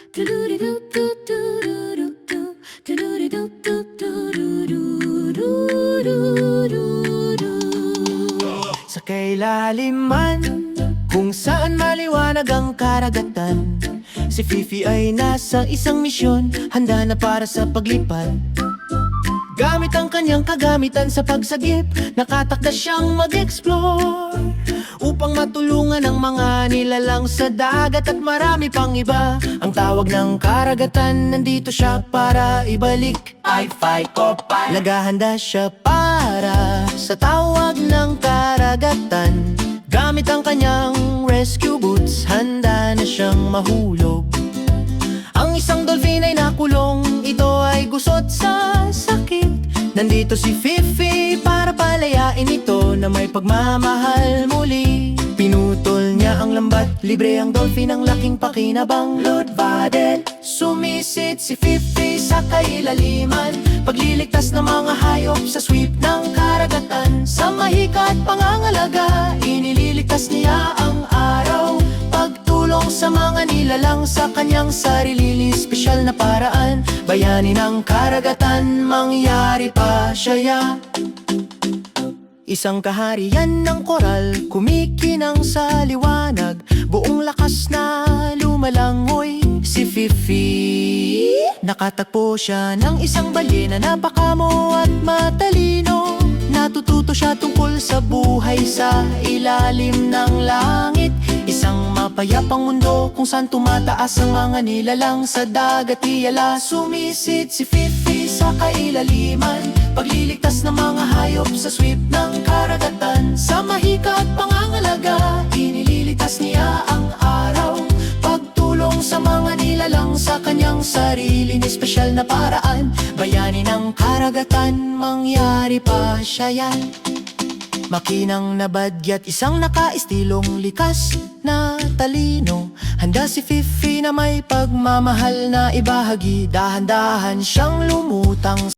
Sa kailaliman, kung saan maliwanag ang karagatan, si Fifi ay nasa isang misyon, handa na para sa paglipad. Gamit ang kanyang kagamitan sa pagsagip, nakatakda siyang mag-explore upang matulungan ang mga nilalang sa dagat at marami pang iba. Ang tawag ng karagatan, nandito siya para ibalik. Wi-Fi Kopal, naghahanda siya para sa tawag ng karagatan. Gamit ang kanyang rescue boots, handa na siyang mahulog. Ang isang dolphin ay nakulong, ito ay gusot sa sakit. Nandito si Fifi para palayain ito na may pagmamahal muli. Pinutol niya ang lambat, libre ang dolphin, ang laking pakinabang. Lodvadel, sumisid si Fifi sa kailaliman, pagliligtas ng mga hayop sa sweep ng karagatan. Sa mahika at pangangalaga, inililigtas niya ang araw. Pagtulong sa mga nilalang sa kanyang sarili, espesyal na paraan. Bayani ng karagatan, mangyari pa siya. Isang kaharian ng koral, kumikinang sa liwanag, buong lakas na lumalangoy si Fifi. Nakatagpo siya ng isang balyena, napakamo at matalino. Natututo siya tungkol sa buhay sa ilalim ng langit. Isang mapayapang mundo kung saan tumataas ang mga nilalang sa dagat. Tiyala, sumisid si Fifi sa kailaliman, pagliligtas ng mga hayop sa sweep ng karagatan. Sa mahika at pangangalaga, inililigtas niya ang araw. Pagtulong sa mga nilalang sa kanyang sarili, espesyal na paraan. Bayani ng karagatan, mangyari pa siya yan. Makinang nabadyat, isang nakaistilong likas na talino. Handa si Fifi na may pagmamahal na ibahagi. Dahan-dahan siyang lumutang